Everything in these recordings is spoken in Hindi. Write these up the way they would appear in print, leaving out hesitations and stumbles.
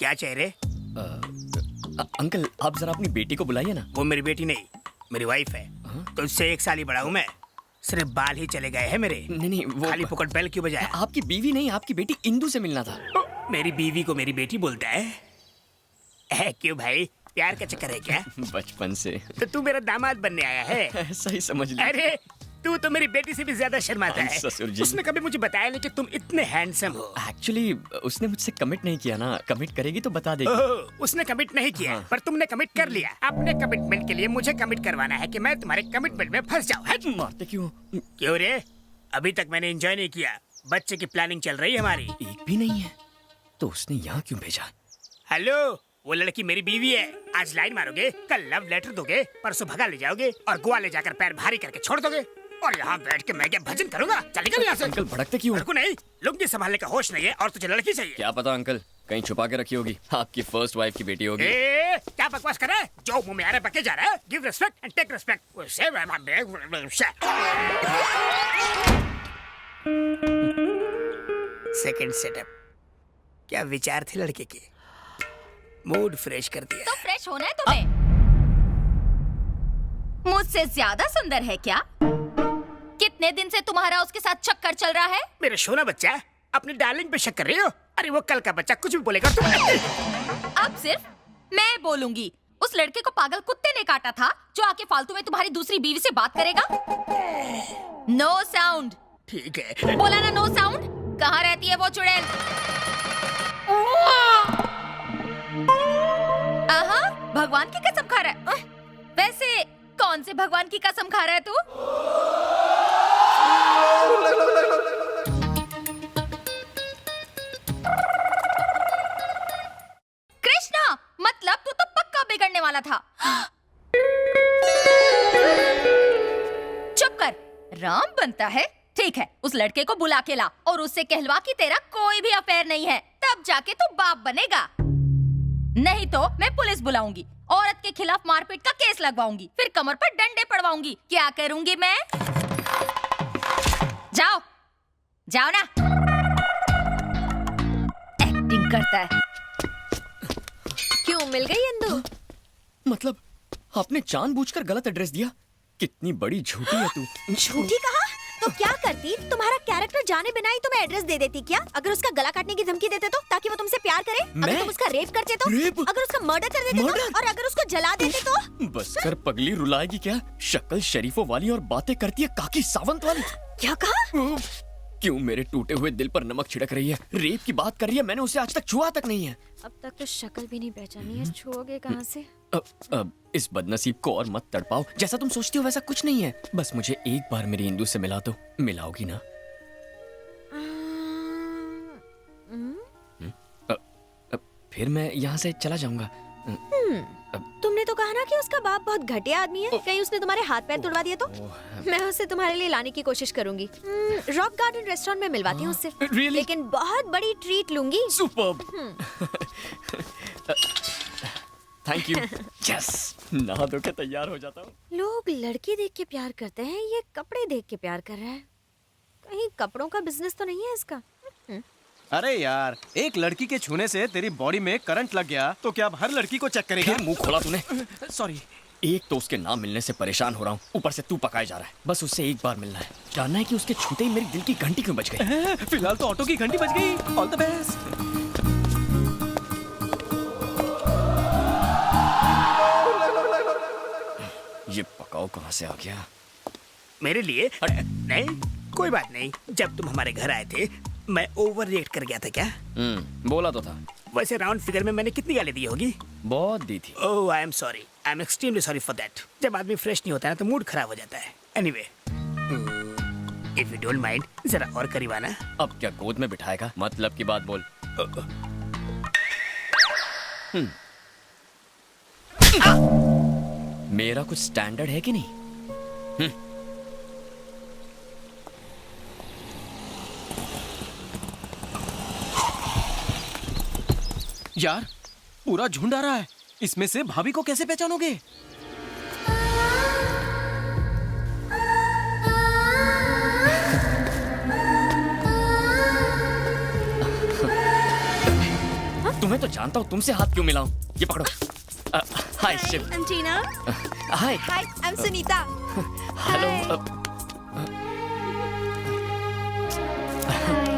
क्या चेहरे? अंकल आप जरा अपनी बेटी को बुलाइए ना। वो मेरी बेटी नहीं, मेरी वाइफ है। तो उससे 1 साल ही बड़ा हूँ मैं। सिर्फ बाल ही चले गए हैं मेरे। नहीं वो खाली पुकट बेल क्यों बजाया? आपकी बीवी नहीं, आपकी बेटी इंदु से मिलना था। मेरी बीवी को मेरी बेटी बोलता है? क्यों भाई, प्यार का चक्कर है क्या? बचपन से। तो तू मेरा दामाद बनने आया है? ऐसा ही समझ लीजिए। अरे तू तो मेरी बेटी से भी ज्यादा शर्माता है। ससुर जी। उसने कभी मुझे बताया नहीं कि तुम इतने हैंडसम हो। एक्चुअली उसने मुझसे कमिट नहीं किया ना, कमिट करेगी तो बता देगी। उसने कमिट नहीं किया, हाँ। पर तुमने कमिट कर लिया। अपने कमिटमेंट के लिए मुझे कमिट करवाना है कि मैं तुम्हारे कमिटमेंट में फंस जाऊँ। मारते क्यों? क्यों रे? अभी तक मैंने एंजॉय नहीं किया। बच्चे की प्लानिंग चल रही है हमारी। एक भी नहीं है तो उसने यहाँ क्यों भेजा? हेलो, वो लड़की मेरी बीवी है। आज लाइन मारोगे, कल लव लेटर दोगे, परसों भगा ले जाओगे और गोवा ले जाकर पैर भारी करके छोड़ दोगे। और यहाँ बैठ के मैं क्या भजन करूँगा? चल निकल यहाँ से। अंकल भड़कते क्यों? मेरे को नहीं, लुंगी संभालने का होश नहीं है और तुझे लड़की चाहिए। क्या पता अंकल, कहीं छुपा के रखी होगी। आपकी फर्स्ट वाइफ की बेटी होगी। क्या बकवास कर रहा है? जो मुंह में आ रहा है बके जा रहा है। Give respect and take respect. Second setup. क्या विचार थे लड़के के? मूड फ्रेश कर दिया। तो फ्रेश होना है तुम्हें? मुझसे ज्यादा सुंदर है क्या? कितने दिन से तुम्हारा उसके साथ चक्कर चल रहा है? मेरा सोना बच्चा, अपनी डार्लिंग पे शक कर रही हो? अरे वो कल का बच्चा कुछ भी बोलेगा तुम। अब सिर्फ मैं बोलूंगी। उस लड़के को पागल कुत्ते ने काटा था जो आके फालतू में तुम्हारी दूसरी बीवी से बात करेगा। No sound. ठीक है। बोला ना नो साउंड। कहाँ रहती है वो चुड़ैल? आहा, भगवान की कसम खा रहा है। वैसे कौन से भगवान की कसम खा रहा है तू? कृष्णा, मतलब तू तो पक्का बिगड़ने वाला था। चुप कर। राम बनता है? ठीक है, उस लड़के को बुला के ला और उससे कहलवा कि तेरा कोई भी अफेयर नहीं है। तब जाके तू बाप बनेगा। नहीं तो मैं पुलिस बुलाऊंगी, औरत के खिलाफ मारपीट का केस लगवाऊंगी, फिर कमर पर डंडे पड़वाऊंगी। क्या करूंगी मैं? जाओ जाओ ना। एक्टिंग करता है। क्यों, मिल गई इंदु? मतलब आपने जानबूझकर गलत एड्रेस दिया? कितनी बड़ी झूठी है तू। झूठी कहा? तो क्या करती? तुम्हारा कैरेक्टर जाने बिना ही तुम्हें एड्रेस दे देती क्या? अगर उसका गला काटने की धमकी देते तो, ताकि वो तुमसे प्यार करे? अगर तुम उसका रेप करते तो? रेप? अगर उसका मर्डर कर देते तो? और अगर उसको जला देते तो? बस कर पगली, रुलाएगी क्या? शक्ल शरीफों वाली और बातें करती है काकी सावंत वाली। क्या कहा? क्यों मेरे टूटे हुए दिल पर नमक छिड़क रही है? रेप की बात कर रही है, मैंने उसे आज तक छुआ तक नहीं है। अब तक तो शक्ल भी नहीं पहचानी है, छुओगे कहाँ से? अब इस बदनसीब को और मत तड़पाओ। जैसा तुम सोचती हो वैसा कुछ नहीं है। बस मुझे एक बार मेरी इंदु से मिला दो। मिलाओगी ना? फिर मैं यहाँ से चला जाऊंगा। तुमने तो कहा ना कि उसका बाप बहुत घटिया आदमी है। कहीं उसने तुम्हारे हाथ पैर तोड़वा दिए तो? मैं उसे तुम्हारे लिए लाने की कोशिश करूंगी। रॉक गार्डन रेस्टोरेंट में मिलवाती हूँ उससे। Really? लेकिन बहुत बड़ी ट्रीट लूंगी। सुपर्ब। Thank you. यस, नहा धो के तैयार हो जाता हूँ। लोग लड़की देख के प्यार करते हैं, ये कपड़े देख के प्यार कर रहा है। कहीं कपड़ों का बिजनेस तो नहीं है इसका? अरे यार, एक लड़की के छूने से तेरी बॉडी में करंट लग गया तो क्या अब हर लड़की को चेक करेगा? फिर मुंह खोला तूने। सॉरी। एक तो उसके नाम मिलने से परेशान हो रहा हूँ, ऊपर से तू पकाए जा रहा है। बस उससे एक बार मिलना है, जानना है कि उसके छूते ही मेरे दिल की घंटी क्यों बज गई। फिलहाल तो ऑटो की घंटी बज गई। All the best. ये पकाओ कहाँ से आ गया? मेरे लिए? नहीं, कोई बात नहीं। जब तुम हमारे घर आए थे मैं ओवर रिएक्ट कर गया था क्या? बोला तो था। वैसे राउंड फिगर में मैंने कितनी गाली दी होगी? बहुत दी थी। Oh, I am sorry. I am extremely sorry for that. जब आदमी फ्रेश नहीं होता है तो मूड खराब हो जाता है। Anyway, if you don't mind, जरा और करीब आना। अब क्या गोद में बिठाएगा? मतलब की बात बोल। मेरा कुछ स्टैंडर्ड है कि नहीं? यार, पूरा झुंड आ रहा है। इसमें से भाभी को कैसे पहचानोगे? तुम्हें तो जानता हूँ तुमसे हाथ क्यों मिलाऊं। ये पकड़ो। Hi Shiv. I'm Tina. Hi. Hi, I'm Sunita. Hello.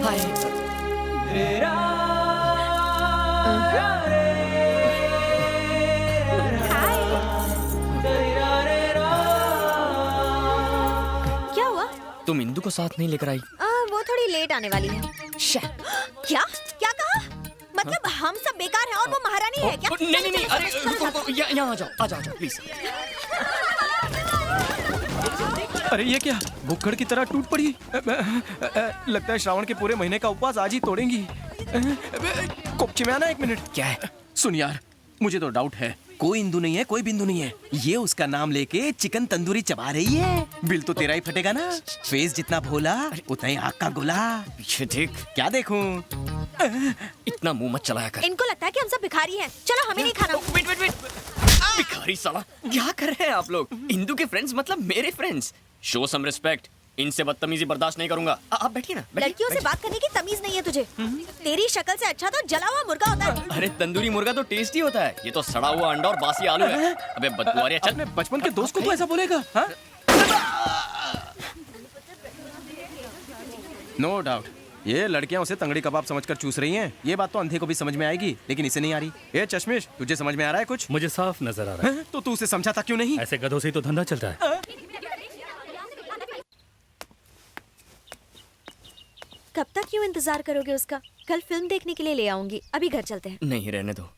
Hi. क्या हुआ? तुम इंदु को साथ नहीं लेकर आई? वो थोड़ी लेट आने वाली है। क्या क्या कहा? मतलब हम सब बेकार हैं और वो महारानी है क्या? नहीं नहीं, अरे रुको, यहाँ आ जाओ, आ जाओ प्लीज। अरे ये क्या, भुक्खड़ की तरह टूट पड़ी। लगता है श्रावण के पूरे महीने का उपवास आज ही तोड़ेंगी। कोपची में आना, एक मिनट। क्या है? सुन यार, मुझे तो डाउट है, कोई इंदु नहीं है, कोई बिंदु नहीं है। ये उसका नाम लेके चिकन तंदूरी चबा रही है। बिल तो तेरा ही फटेगा ना। फेस जितना भोला उतना ही आग का गोला। पीछे देख। क्या देखूं? इतना मुंह मत चलाया कर। इनको लगता है कि हम सब भिखारी हैं। चलो हमें नहीं खाना। वेट वेट वेट, भिखारी साला, क्या कर रहे हैं आप लोग? इंदु के फ्रेंड्स मतलब मेरे फ्रेंड्स। Show some respect. इनसे बदतमीजी बर्दाश्त नहीं करूंगा। आप बैठिए ना। लड़कियों से बात करने की तमीज नहीं है तुझे। तेरी शक्ल से अच्छा तो जला हुआ मुर्गा होता है। अरे तंदूरी मुर्गा तो टेस्टी होता है, ये तो सड़ा हुआ अंडा और बासी आलू है। अबे बदबुआरिया, चल। अपने बचपन के दोस्त को तू ऐसा बोलेगा? हाँ? नो डाउट ये लड़कियां उसे तंगड़ी कबाब समझकर चूस रही हैं। ये बात तो अंधे को भी समझ में आएगी, लेकिन इसे नहीं आ रही। ए चश्मिश, तुझे समझ में आ रहा है कुछ? मुझे साफ नजर आ रहा है। तो तू उसे समझाता क्यों नहीं? ऐसे गधों से ही तो धंधा चलता है। कब तक क्यों इंतजार करोगे उसका? कल फिल्म देखने के लिए ले आऊंगी। अभी घर चलते हैं। नहीं, रहने दो।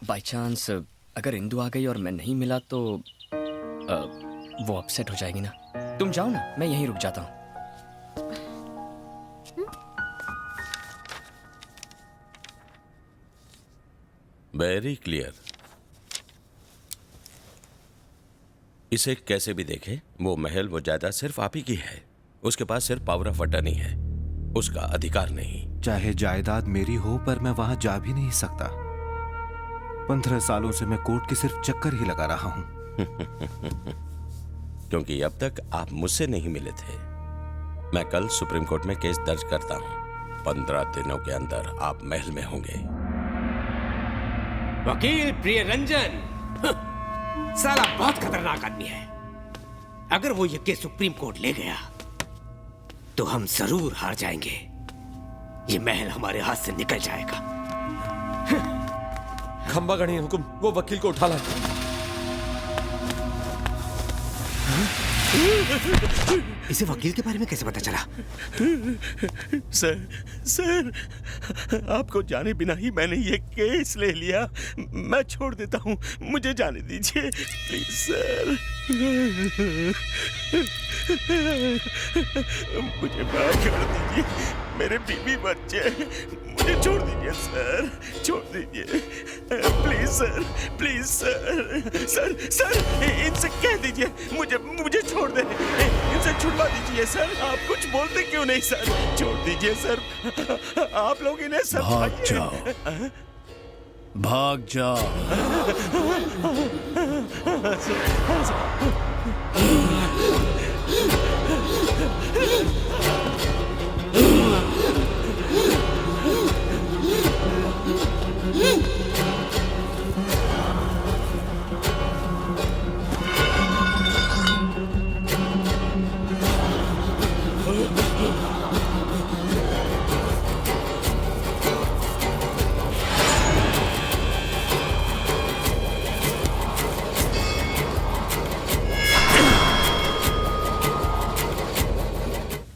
बाय चांस अगर इंदु आ गई और मैं नहीं मिला तो वो अपसेट हो जाएगी ना। तुम जाओ ना, मैं यहीं रुक जाता हूँ। Very clear. इसे कैसे भी देखे, वो महल, वो जायदाद सिर्फ आप ही की है। उसके पास सिर्फ पावर ऑफ अटर्नी है, उसका अधिकार नहीं। चाहे जायदाद मेरी हो, पर मैं वहां जा भी नहीं सकता। 15 सालों से मैं कोर्ट के सिर्फ चक्कर ही लगा रहा हूं। क्योंकि अब तक आप मुझसे नहीं मिले थे। मैं कल सुप्रीम कोर्ट में केस दर्ज करता हूं। 15 दिनों के अंदर आप महल में होंगे। वकील प्रिय रंजन, साला बहुत खतरनाक आदमी है। अगर वो ये केस सुप्रीम कोर्ट ले गया तो हम जरूर हार जाएंगे। ये महल हमारे हाथ से निकल जाएगा। खंबा गणी हुकुम, वो वकील को उठा लाए। इसे वकील के बारे में कैसे पता चला? सर, आपको जाने बिना ही मैंने ये केस ले लिया। मैं छोड़ देता हूँ, मुझे जाने दीजिए प्लीज सर। मुझे माफ कर दीजिए, मेरे बीवी बच्चे, मुझे छोड़ दीजिए सर, छोड़ दीजिए please sir, please sir, sir इनसे कह दीजिए मुझे छोड़ दे, इनसे छुड़वा दीजिए सर। आप कुछ बोलते क्यों नहीं सर? छोड़ दीजिए सर, आप लोग इन्हें भाग जाओ, भाग जाओ।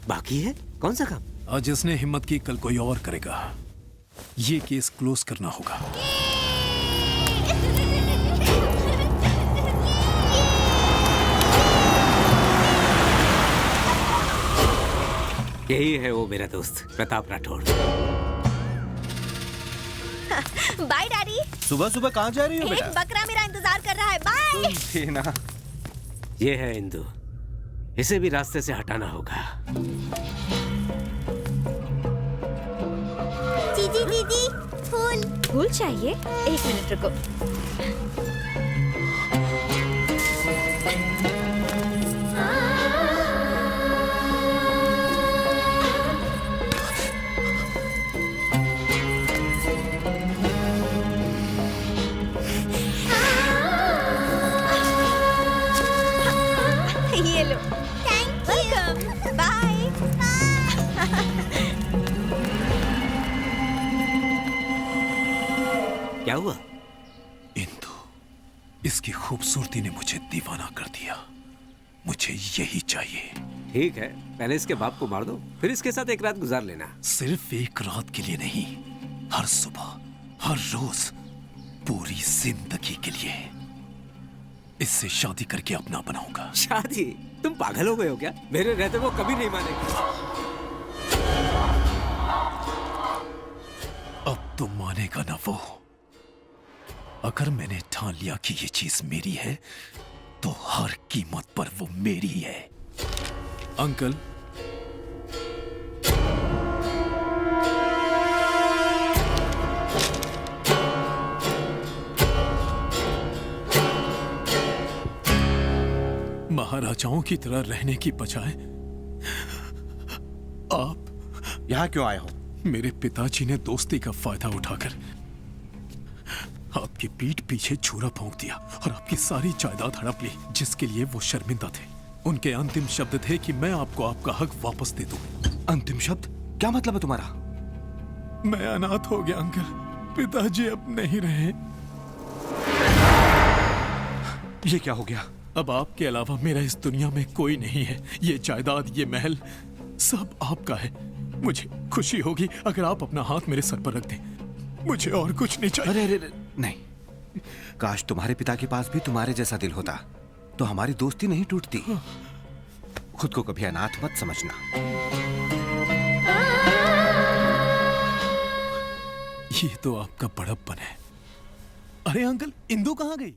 बाकी है कौन सा काम? आज जिसने हिम्मत की कल कोई और करेगा। ये केस क्लोज करना होगा। यही है वो मेरा दोस्त प्रताप राठौड़। Bye daddy. सुबह सुबह कहाँ जा रही हो एक बेटा? बकरा मेरा इंतजार कर रहा है। बाय। थी ना। ये है इंदु, इसे भी रास्ते से हटाना होगा। दीदी फूल चाहिए? एक मिनट रुको। क्या हुआ? इंदु, इसकी खूबसूरती ने मुझे दीवाना कर दिया। मुझे यही चाहिए। ठीक है, पहले इसके बाप को मार दो, फिर इसके साथ एक रात गुजार लेना। सिर्फ एक रात के लिए नहीं, हर सुबह, हर रोज, पूरी जिंदगी के लिए। इससे शादी करके अपना बनाऊंगा। शादी? तुम पागल हो गए हो क्या? मेरे रहते वो कभी नहीं मानेगी। अब तो मानेगा ना वो। अगर मैंने ठान लिया कि ये चीज मेरी है, तो हर कीमत पर वो मेरी है। अंकल, महाराजाओं की तरह रहने की बजाय आप यहां क्यों आए हो? मेरे पिताजी ने दोस्ती का फायदा उठाकर आपकी पीठ पीछे छुरा भोंक दिया और आपकी सारी जायदाद हड़प ली, जिसके लिए वो शर्मिंदा थे। उनके अंतिम शब्द थे कि मैं आपको आपका हक वापस दे दूं। अंतिम शब्द? क्या मतलब है तुम्हारा? मैं अनाथ हो गया अंकल, पिताजी अब नहीं रहे। ये क्या हो गया? अब आपके अलावा मेरा इस दुनिया में कोई नहीं है। ये जायदाद, ये महल सब आपका है। मुझे खुशी होगी अगर आप अपना हाथ मेरे सर पर रख दें। मुझे और कुछ नहीं चाहिए। अरे अरे नहीं, काश तुम्हारे पिता के पास भी तुम्हारे जैसा दिल होता, तो हमारी दोस्ती नहीं टूटती। खुद को कभी अनाथ मत समझना। ये तो आपका बड़प्पन है। अरे अंकल, इंदु कहाँ गई?